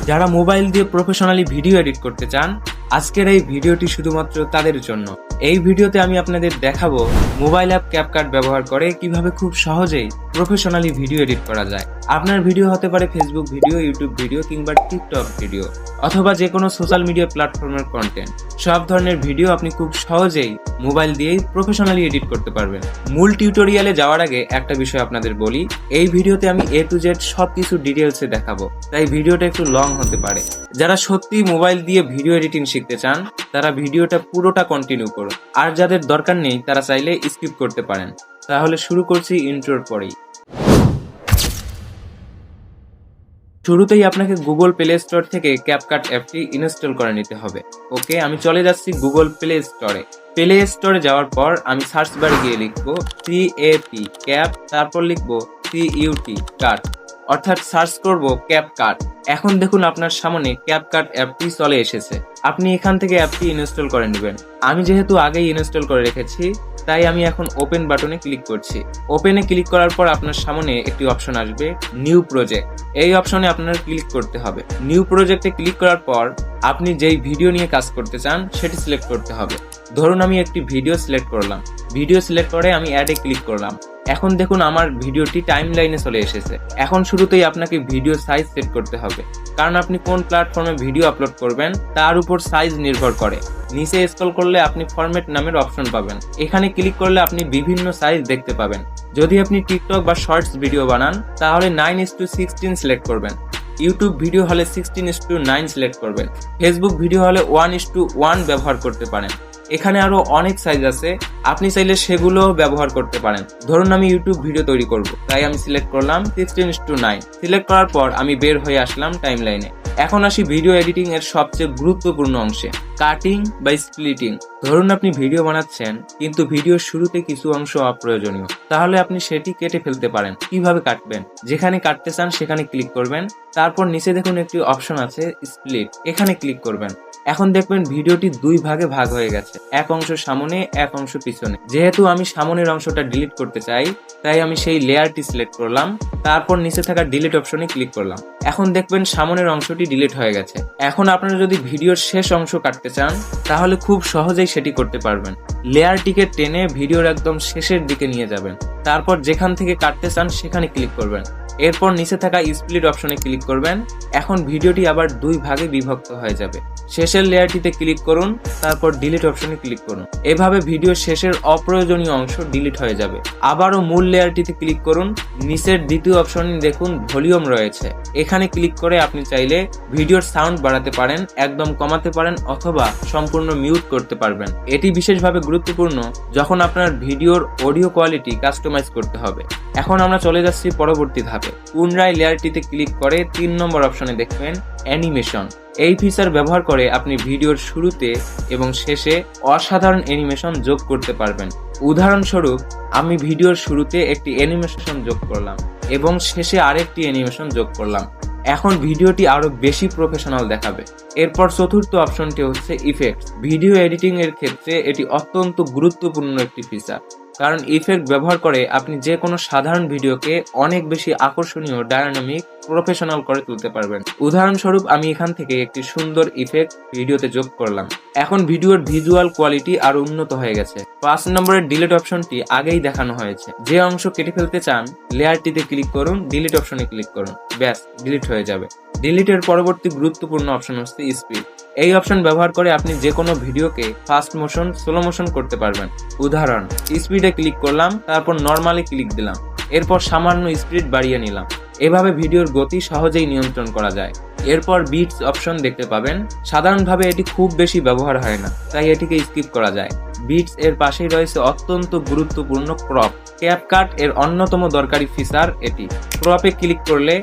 যারা মোবাইল দিয়ে professionally video edit করতে চান, আজকের এই ভিডিওটি শুধুমাত্র তাদের জন্য। এই ভিডিওতে আমি আপনাদের দেখাবো মোবাইল অ্যাপ ক্যাপকাট ব্যবহার করে কিভাবে খুব সহজেই প্রফেশনালি ভিডিও এডিট করা যায়। আপনার ভিডিও হতে পারে ফেসবুক ভিডিও, ইউটিউব ভিডিও কিংবা টিকটক ভিডিও অথবা যে কোনো সোশ্যাল মিডিয়া প্ল্যাটফর্মের কন্টেন্ট। সব ধরনের ভিডিও আপনি খুব সহজেই মোবাইল দিয়েই প্রফেশনালি এডিট করতে পারবেন। মূল টিউটোরিয়ালে যাওয়ার আগে একটা বিষয় আপনাদের বলি, এই ভিডিওতে আমি A to Z সবকিছু ডিটেলসে দেখাবো, তাই ভিডিওটা একটু লং হতে পারে। যারা সত্যি মোবাইল দিয়ে ভিডিও এডিটিং শিখতে চান তারা ভিডিওটা পুরোটা কন্টিনিউ করুন, আর যাদের দরকার নেই তারা চাইলে স্কিপ করতে পারেন। তাহলে শুরু করছি ইন্ট্রোর পরেই। শুরুতেই আপনাকে গুগল প্লে স্টোর থেকে ক্যাপকাট অ্যাপটি ইনস্টল করে নিতে হবে। ওকে, আমি চলে যাচ্ছি গুগল প্লে স্টোরে। প্লে স্টোরে যাওয়ার পর আমি সার্চ বারে গিয়ে লিখবো CAP ক্যাপ, তারপর লিখবো CUT কাট, অর্থাৎ সার্চ করব ক্যাপকাট। এখন দেখুন আপনার সামনে ক্যাপকাট অ্যাপটি চলে এসেছে। আপনি এখান থেকে অ্যাপটি ইনস্টল করে নেবেন। আমি যেহেতু আগেই ইনস্টল করে রেখেছি তাই আমি এখন ওপেন বাটনে ক্লিক করছি। ওপেনে ক্লিক করার পর আপনার সামনে একটি অপশন আসবে নিউ প্রজেক্ট। এই অপশনে আপনার ক্লিক করতে হবে। নিউ প্রজেক্টে ক্লিক করার পর আপনি যেই ভিডিও নিয়ে কাজ করতে চান সেটি সিলেক্ট করতে হবে। ধরুন আমি একটি ভিডিও সিলেক্ট করলাম। ভিডিও সিলেক্ট করে আমি অ্যাডে ক্লিক করলাম। এখন দেখুন আমার ভিডিওটি টাইম লাইনে চলে এসেছে। এখন শুরুতেই আপনাকে ভিডিও সাইজ সেট করতে হবে, কারণ আপনি কোন প্ল্যাটফর্মে ভিডিও আপলোড করবেন তার উপর সাইজ নির্ভর করে। নিচে স্ক্রল করলে আপনি ফরম্যাট নামের অপশন পাবেন। এখানে ক্লিক করলে আপনি বিভিন্ন সাইজ দেখতে পাবেন। যদি আপনি টিকটক বা শর্টস ভিডিও বানান তাহলে 9:16 সিলেক্ট করবেন। ইউটিউব ভিডিও হলে 16:9 সিলেক্ট করবেন। ফেসবুক ভিডিও হলে 1:1 ব্যবহার করতে পারেন। এখানে আরো অনেক সাইজ আছে, আপনি চাইলে সেগুলো ব্যবহার করতে পারেন। ধরুন আমি ইউটিউব ভিডিও তৈরি করব, তাই আমি সিলেক্ট করলাম 16:9। সিলেক্ট করার পর আমি বের হয়ে আসলাম টাইমলাইনে। এখন আসি ভিডিও এডিটিং এর সবচেয়ে গুরুত্বপূর্ণ অংশে, কাটিং বা স্প্লিটিং। ধরুন আপনি ভিডিও বানাচ্ছেন কিন্তু ভিডিওর শুরুতে কিছু অংশ অপ্রয়োজনীয়, তাহলে আপনি সেটি কেটে ফেলতে পারেন। কিভাবে কাটবেন? যেখানে কাটতে চান সেখানে ক্লিক করবেন, তারপর নিচে দেখুন একটি অপশন আছে স্প্লিট, এখানে ক্লিক করবেন। এখন দেখবেন ভিডিওটি দুই ভাগে ভাগ হয়ে গেছে, এক অংশ সামনে, এক অংশ পিছনে। যেহেতু আমি সামনের অংশটা ডিলিট করতে চাই তাই আমি সেই লেয়ারটি সিলেক্ট করলাম, তারপর নিচে থাকা ডিলিট অপশনে ক্লিক করলাম। এখন দেখবেন সামনের অংশটি ডিলিট হয়ে গেছে। এখন আপনারা যদি ভিডিওর শেষ অংশ কাটতে চান তাহলে খুব সহজেই সেটি করতে পারবেন। লেয়ারটিকে টেনে ভিডিওর একদম শেষের দিকে নিয়ে যাবেন, তারপর যেখান থেকে কাটতে চান সেখানে ক্লিক করবেন। এরপর নিচে থাকা স্প্লিট অপশনে ক্লিক করবেন। এখন ভিডিওটি আবার দুই ভাগে বিভক্ত হয়ে যাবে। শেষের লেয়ারটিতে ক্লিক করুন, তারপর ডিলিট অপশনে ক্লিক করুন। এভাবে ভিডিওর শেষের অপ্রয়োজনীয় অংশ ডিলিট হয়ে যাবে। আবারও মূল লেয়ারটিতে ক্লিক করুন। নিচের দ্বিতীয় অপশনে দেখুন ভলিউম রয়েছে, এখানে ক্লিক করে আপনি চাইলে ভিডিওর সাউন্ড বাড়াতে পারেন, একদম কমাতে পারেন অথবা সম্পূর্ণ মিউট করতে পারবেন। এটি বিশেষভাবে গুরুত্বপূর্ণ যখন আপনার ভিডিওর অডিও কোয়ালিটি কাস্টমাইজ করতে হবে। এখন আমরা চলে যাচ্ছি পরবর্তী ধাপে। পুনরায় লেয়ারটিতে ক্লিক করে 3 নম্বর অপশনে দেখবেন অ্যানিমেশন। এই ফিচার ব্যবহার করে আপনি ভিডিওর শুরুতে এবং শেষে অসাধারণ অ্যানিমেশন যোগ করতে পারবেন। উদাহরণস্বরূপ আমি ভিডিওর শুরুতে একটি অ্যানিমেশন যোগ করলাম এবং শেষে আরেকটি অ্যানিমেশন যোগ করলাম। এখন ভিডিওটি আরো বেশি প্রফেশনাল দেখাবে। এরপর চতুর্থ অপশনটি হচ্ছে ইফেক্টস। ভিডিও এডিটিং এর ক্ষেত্রে এটি অত্যন্ত গুরুত্বপূর্ণ একটি ফিচার, কারণ ইফেক্ট ব্যবহার করে আপনি যে কোনো সাধারণ ভিডিওকে অনেক বেশি আকর্ষণীয়, ডায়নামিক, প্রফেশনাল করে তুলতে পারবেন। উদাহরণস্বরূপ আমি এখান থেকে একটি সুন্দর ইফেক্ট ভিডিওতে যোগ করলাম। এখন ভিডিওর ভিজুয়াল কোয়ালিটি আরো উন্নত হয়ে গেছে। 5 নম্বরের ডিলিট অপশনটি আগেই দেখানো হয়েছে। যে অংশ কেটে ফেলতে চান লেয়ারটিতে ক্লিক করুন, ডিলিট অপশনে ক্লিক করুন, ব্যাস ডিলিট হয়ে যাবে। ডিলিটের পরবর্তী গুরুত্বপূর্ণ অপশন হচ্ছে স্পিড। এই অপশন ব্যবহার করে আপনি যে কোনো ভিডিওকে ফাস্ট মোশন, স্লো মোশন করতে পারবেন। উদাহরণ, স্পিডে ক্লিক করলাম, তারপর নর্মালি ক্লিক দিলাম, এরপর সামান্য স্পিড বাড়িয়ে নিলাম। এভাবে ভিডিওর গতি সহজেই নিয়ন্ত্রণ করা যায়। এরপর বিটস অপশন দেখতে পাবেন। সাধারণভাবে এটি খুব বেশি ব্যবহার হয় না, তাই এটিকে স্কিপ করা যায়। বিটস এর পাশেই রয়েছে অত্যন্ত গুরুত্বপূর্ণ ক্রপ। ক্যাপকাট এর অন্যতম দরকারি ফিচার এটি। ক্রপে ক্লিক করলে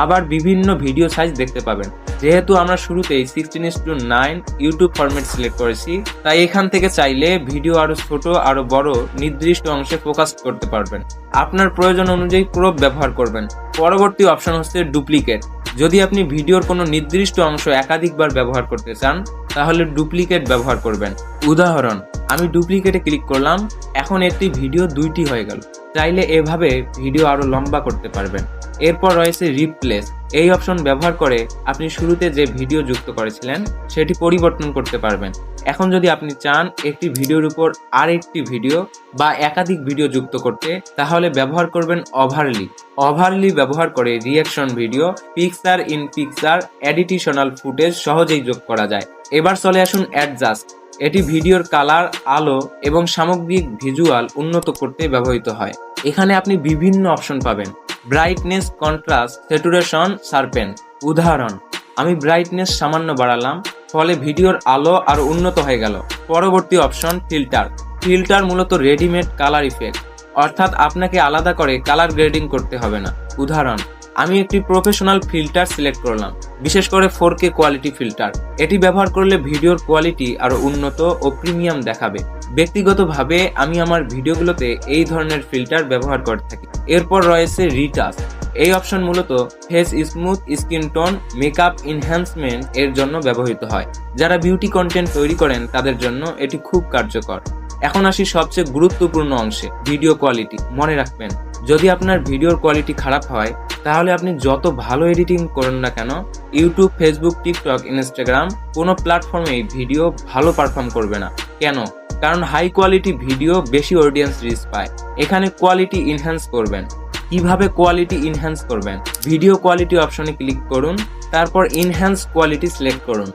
আবার বিভিন্ন ভিডিও সাইজ দেখতে পাবেন। যেহেতু আমরা শুরুতেই 16:9 ইউটিউব ফরম্যাট সিলেক্ট করেছি, তাই এখান থেকে চাইলে ভিডিও আরো ছোট, আরো বড়, নির্দিষ্ট অংশে ফোকাস করতে পারবেন। আপনার প্রয়োজন অনুযায়ী ক্রপ ব্যবহার করবেন। পরবর্তী অপশন হচ্ছে ডুপ্লিকেট। যদি আপনি ভিডিওর কোনো নির্দিষ্ট অংশ একাধিকবার ব্যবহার করতে চান তাহলে ডুপ্লিকেট ব্যবহার করবেন। উদাহরণ, আমি ডুপ্লিকেটে ক্লিক করলাম, এখন একটি ভিডিও দুইটি হয়ে গেল। চাইলে এভাবে ভিডিও আরো লম্বা করতে পারবেন। এরপর রয়েছে রিপ্লেস। এই অপশন ব্যবহার করে আপনি শুরুতে যে ভিডিও যুক্ত করেছিলেন সেটি পরিবর্তন করতে পারবেন। এখন যদি আপনি চান একটি ভিডিওর উপর আরেকটি ভিডিও বা একাধিক ভিডিও যুক্ত করতে, তাহলে ব্যবহার করবেন ওভারলি। ওভারলি ব্যবহার করে reaction video, picture in picture, additional footage সহজেই যোগ করা যায়। এবার চলে আসুন অ্যাডজাস্ট। এটি ভিডিওর কালার, আলো এবং সামগ্রিক ভিজুয়াল উন্নত করতে ব্যবহৃত হয়। এখানে আপনি বিভিন্ন অপশন পাবেন: ব্রাইটনেস, কন্ট্রাস্ট, স্যাচুরেশন, শার্পেন। উদাহরণ, আমি ব্রাইটনেস সামান্য বাড়ালাম, ফলে ভিডিওর আলো আরো উন্নত হয়ে গেল। পরবর্তী অপশন ফিল্টার। ফিল্টার মূলত রেডিমেড কালার ইফেক্ট, অর্থাৎ আপনাকে আলাদা করে কালার গ্রেডিং করতে হবে না। উদাহরণ, আমি একটি প্রফেশনাল ফিল্টার সিলেক্ট করলাম, বিশেষ করে 4K কোয়ালিটি ফিল্টার। এটি ব্যবহার করলে ভিডিওর কোয়ালিটি আরো উন্নত ও প্রিমিয়াম দেখাবে। ব্যক্তিগতভাবে আমি আমার ভিডিওগুলোতে এই ধরনের ফিল্টার ব্যবহার করে থাকি। এরপর রয়েছে রিটাচ। এই অপশন মূলত face smooth, skin tone, makeup enhancement এর জন্য ব্যবহৃত হয়। যারা বিউটি কন্টেন্ট তৈরি করেন তাদের জন্য এটি খুব কার্যকর। এখন আসি সবচেয়ে গুরুত্বপূর্ণ অংশে, ভিডিও কোয়ালিটি। মনে রাখবেন, যদি আপনার ভিডিওর কোয়ালিটি খারাপ হয়, তাহলে আপনি যত ভালো এডিটিং করেন না কেন, ইউটিউব, ফেসবুক, টিকটক, ইনস্টাগ্রাম কোনো প্ল্যাটফর্মেই ভিডিও ভালো পারফর্ম করবে না। কেন? কারণ হাই কোয়ালিটি ভিডিও বেশি অডিয়েন্স রিচ পায়। এখানে কোয়ালিটি ইনহ্যান্স করবেন। কিভাবে কোয়ালিটি ইনহ্যান্স করবেন? ভিডিও কোয়ালিটি অপশনে ক্লিক করুন, তারপর ইনহ্যান্স কোয়ালিটি সিলেক্ট করুন,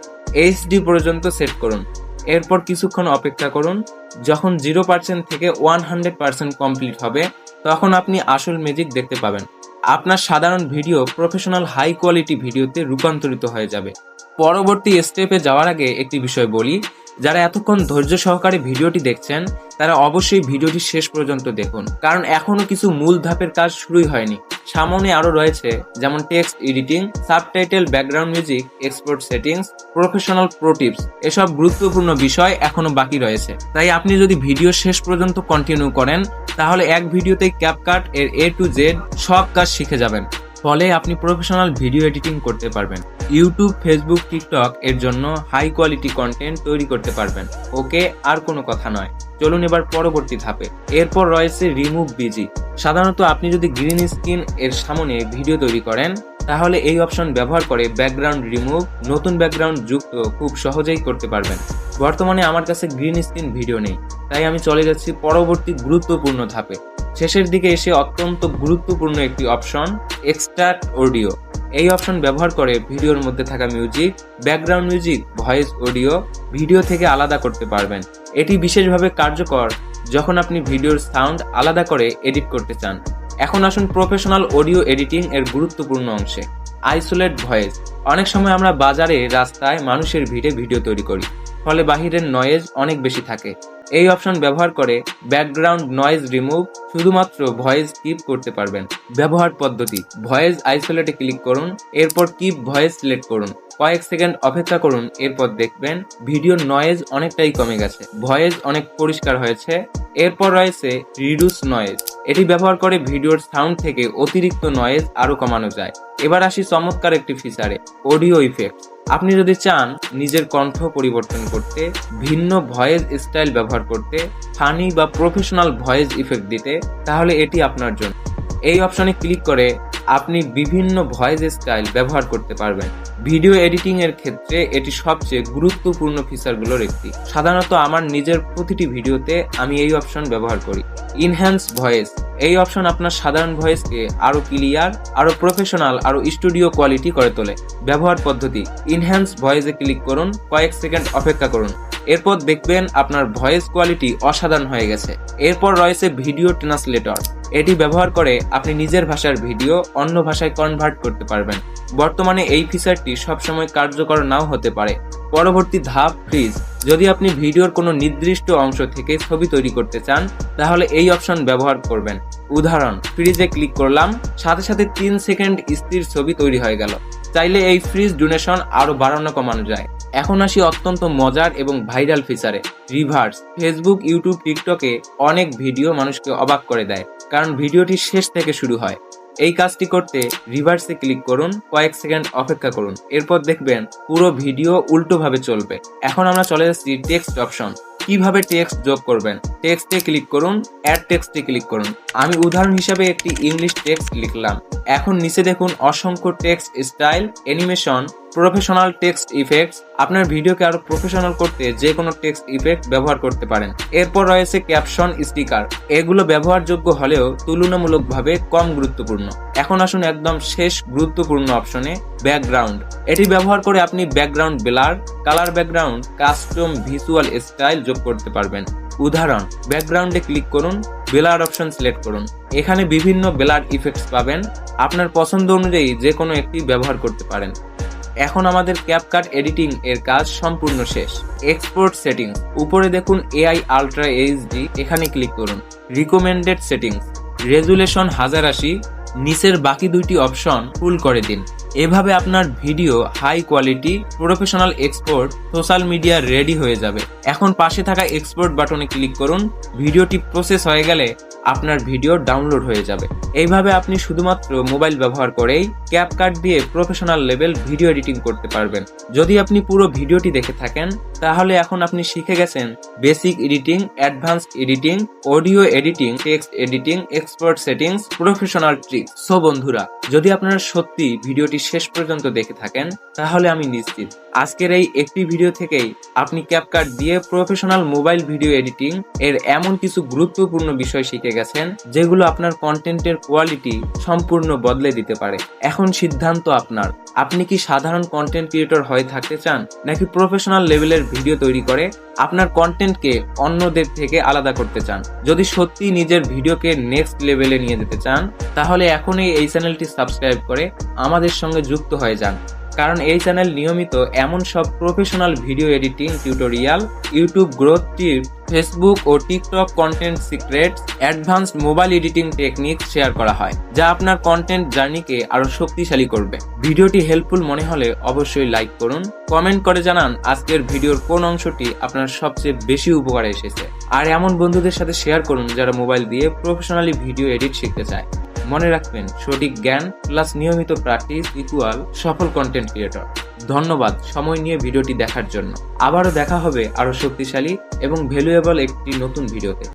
এইচডি পর্যন্ত সেট করুন। এরপর কিছুক্ষণ অপেক্ষা করুন। যখন 0% থেকে 100% কমপ্লিট হবে, তখন আপনি আসল ম্যাজিক দেখতে পাবেন। আপনার সাধারণ ভিডিও প্রফেশনাল হাই কোয়ালিটি ভিডিওতে রূপান্তরিত হয়ে যাবে। পরবর্তী স্টেপে যাওয়ার আগে একটি বিষয় বলি, যারা এতক্ষণ ধৈর্য সহকারে ভিডিওটি দেখছেন তারা অবশ্যই ভিডিওটি শেষ পর্যন্ত দেখুন, কারণ এখনো কিছু মূল ধাপের কাজ শুরুই হয়নি। সামনে আরো রয়েছে, যেমন text editing, subtitle, background music, export settings, professional pro tips. এসব গুরুত্বপূর্ণ বিষয় এখনো বাকি রয়েছে। তাই আপনি যদি ভিডিও শেষ পর্যন্ত কন্টিনিউ করেন, তাহলে এক ভিডিওতেই ক্যাপকাট এর A to Z সব কাজ শিখে যাবেন। ফলে আপনি প্রফেশনাল ভিডিও এডিটিং করতে পারবেন। ইউটিউব, ফেসবুক, টিকটক এর জন্য হাই কোয়ালিটি কন্টেন্ট তৈরি করতে পারবেন। ওকে, আর কোনো কথা নয়। চলুন এবার পরবর্তী ধাপে। এরপর রয়েছে রিমুভ বিজি। সাধারণত আপনি যদি গ্রিন স্ক্রিন এর সামনে ভিডিও তৈরি করেন, তাহলে এই অপশন ব্যবহার করে ব্যাকগ্রাউন্ড রিমুভ, নতুন ব্যাকগ্রাউন্ড যুক্ত খুব সহজেই করতে পারবেন। বর্তমানে আমার কাছে গ্রিন স্ক্রিন ভিডিও নেই, তাই আমি চলে যাচ্ছি পরবর্তী গুরুত্বপূর্ণ ধাপে। শেষের দিকে এসে অত্যন্ত গুরুত্বপূর্ণ একটি অপশন, এক্সট্রাক্ট অডিও। এই অপশন ব্যবহার করে ভিডিওর মধ্যে থাকা music, background music, voice, audio video থেকে আলাদা করতে পারবেন। এটি বিশেষভাবে কার্যকর যখন আপনি ভিডিওর সাউন্ড আলাদা করে এডিট করতে চান। এখন আসুন প্রফেশনাল অডিও এডিটিং এর গুরুত্বপূর্ণ অংশে, আইসোলেট ভয়েস। অনেক সময় আমরা বাজারে, রাস্তায়, মানুষের ভিড়ে ভিডিও তৈরি করি, ফলে বাহিরের নয়েজ অনেক বেশি থাকে। এই অপশন ব্যবহার করে ব্যাকগ্রাউন্ড নয়েজ রিমুভ, শুধুমাত্র ভয়েস কিপ করতে পারবেন। ব্যবহার পদ্ধতি, ভয়েস আইসোলেটে ক্লিক করুন, এরপর কিপ ভয়েস সিলেক্ট করুন, কয়েক সেকেন্ড অপেক্ষা করুন। এরপর দেখবেন ভিডিওর নয়েজ অনেকটাই কমে গেছে, ভয়েস অনেক পরিষ্কার হয়েছে। এরপর রয়েছে রিডিউস নয়েজ। এটি ব্যবহার করে ভিডিওর সাউন্ড থেকে অতিরিক্ত নয়েজ আরো কমানো যায়। এবার আসি চমৎকার একটি ফিচারে, অডিও ইফেক্ট। আপনি যদি চান নিজের কণ্ঠ পরিবর্তন করতে, ভিন্ন ভয়েস স্টাইল ব্যবহার করতে, ফানি বা প্রফেশনাল ভয়েস ইফেক্ট দিতে, তাহলে এটি আপনার জন্য। এই অপশনে ক্লিক করে আপনি বিভিন্ন ভয়েস স্টাইল ব্যবহার করতে পারবেন। ভিডিও এডিটিং এর ক্ষেত্রে এটি সবচেয়ে গুরুত্বপূর্ণ ফিচারগুলোর একটি। সাধারণত আমার নিজের প্রতিটি ভিডিওতে আমি এই অপশন ব্যবহার করি। Enhance voice. এই অপশন আপনার সাধারণ ভয়েসকে আরো ক্লিয়ার, আরো প্রফেশনাল, আরো স্টুডিও কোয়ালিটি করে তোলে। ব্যবহার পদ্ধতি, ইনহ্যান্স ভয়েসে ক্লিক করুন, কয়েক সেকেন্ড অপেক্ষা করুন, এরপর দেখবেন আপনার ভয়েস কোয়ালিটি অসাধারণ হয়ে গেছে। এরপর রয়েছে ভিডিও ট্রান্সলেটর। এটি ব্যবহার করে আপনি নিজের ভাষার ভিডিও অন্য ভাষায় কনভার্ট করতে পারবেন। বর্তমানে এই ফিচারটি সবসময় কার্যকর নাও হতে পারে। পরবর্তী ধাপ, ফ্রিজ। যদি আপনি ভিডিওর কোনো নির্দিষ্ট অংশ থেকে ছবি তৈরি করতে চান, তাহলে এই অপশন ব্যবহার করবেন। উদাহরণ, ফ্রিজে ক্লিক করলাম, সাথে সাথে 3 সেকেন্ড স্থির ছবি তৈরি হয়ে গেল। চাইলে এই ফ্রিজ ডুরেশন আরো বাড়ানো কমানো যায়। এখন আসি অত্যন্ত মজার এবং ভাইরাল ফিচারে, রিভার্স। ফেসবুক, ইউটিউব, টিকটকে অনেক ভিডিও মানুষকে অবাক করে দেয়, কারণ ভিডিওটি শেষ থেকে শুরু হয়। এই কাজটি করতে রিভার্সে ক্লিক করুন, কয়েক সেকেন্ড অপেক্ষা করুন, এরপর দেখবেন পুরো ভিডিও উল্টোভাবে চলবে। এখন আমরা চলে যাচ্ছি টেক্সট অপশন। কিভাবে টেক্সট যোগ করবেন। টেক্সটে ক্লিক করুন, অ্যাড টেক্সটে ক্লিক করুন। আমি উদাহরণ হিসাবে একটি ইংলিশ টেক্সট লিখলাম। এখন নিচে দেখুন অসংখ্য text style, animation, professional text effects. আপনার ভিডিওকে আরো প্রফেশনাল করতে যে কোনো টেক্সট ইফেক্ট ব্যবহার করতে পারেন। এরপর রয়েছে ক্যাপশন, স্টিকার। এগুলো ব্যবহারযোগ্য হলেও তুলনামূলকভাবে কম গুরুত্বপূর্ণ। এখন আসুন একদম শেষ গুরুত্বপূর্ণ অপশনে, ব্যাকগ্রাউন্ড। এটি ব্যবহার করে আপনি background blur, colour background, custom visual style যোগ করতে পারবেন। উদাহরণ, ব্যাকগ্রাউন্ডে ক্লিক করুন, ব্লার অপশন সিলেক্ট করুন। এখানে বিভিন্ন ব্লার ইফেক্টস পাবেন। আপনার পছন্দ অনুযায়ী যে কোনো একটি ব্যবহার করতে পারেন। এখন আমাদের ক্যাপকাট এডিটিং এর কাজ সম্পূর্ণ শেষ। এক্সপোর্ট সেটিংস, উপরে দেখুন AI আলট্রা এইচডি, এখানে ক্লিক করুন। রিকমেন্ডেড সেটিংস, রেজুলেশন 1080, নিচের বাকি দুইটি অপশন ফুল করে দিন। এভাবে আপনার video high quality, professional export, social media ready হয়ে যাবে। এখন পাশে থাকা এক্সপোর্ট বাটনে ক্লিক করুন। ভিডিওটি প্রসেস হয়ে গেলে আপনার ভিডিও ডাউনলোড হয়ে যাবে। এইভাবে আপনি শুধুমাত্র মোবাইল ব্যবহার করেই ক্যাপকাট দিয়ে প্রফেশনাল লেভেল ভিডিও এডিটিং করতে পারবেন। যদি আপনি পুরো ভিডিওটি দেখে থাকেন তাহলে এখন আপনি শিখে গেছেন basic editing, advanced editing, audio editing, text editing, export settings, professional tricks. So বন্ধুরা, যদি আপনারা সত্যি ভিডিওটি শেষ পর্যন্ত দেখে থাকেন তাহলে আমি নিশ্চিত আজকের এই একটি ভিডিও থেকেই আপনি ক্যাপকাট দিয়ে প্রফেশনাল মোবাইল ভিডিও এডিটিং এর এমন কিছু গুরুত্বপূর্ণ বিষয় শিখে গেছেন যেগুলো আপনার কন্টেন্টের কোয়ালিটি সম্পূর্ণ বদলে দিতে পারে। এখন সিদ্ধান্ত আপনার। আপনি কি সাধারণ কন্টেন্ট ক্রিয়েটর হয়ে থাকতে চান, নাকি প্রফেশনাল লেভেলের ভিডিও তৈরি করে আপনার কন্টেন্টকে অন্যদের থেকে আলাদা করতে চান? যদি সত্যি নিজের ভিডিওকে নেক্সট লেভেলে নিয়ে যেতে চান তাহলে এখনই এই চ্যানেলটি সাবস্ক্রাইব করে আমাদের সঙ্গে যুক্ত হয়ে যান। কারণ এই চ্যানেল নিয়মিত এমন সব professional video editing tutorial, YouTube growth tips, Facebook ও TikTok content secrets, advanced mobile editing technique share করা হয়, যা আপনার কন্টেন্ট জার্নিকে আরো শক্তিশালী করবে। ভিডিওটি হেল্পফুল মনে হলে অবশ্যই লাইক করুন, কমেন্ট করে জানান আজকের ভিডিওর কোন অংশটি আপনার সবচেয়ে বেশি উপকারে এসেছে। আর এমন বন্ধুদের সাথে শেয়ার করুন যারা মোবাইল দিয়ে প্রফেশনালি ভিডিও এডিট শিখতে চায়। মনে রাখবেন, সঠিক জ্ঞান প্লাস নিয়মিত প্র্যাকটিস ইকুয়াল সফল কন্টেন্ট ক্রিয়েটর। ধন্যবাদ সময় নিয়ে ভিডিওটি দেখার জন্য। আবারও দেখা হবে আরো শক্তিশালী এবং ভ্যালুয়েবল একটি নতুন ভিডিওতে।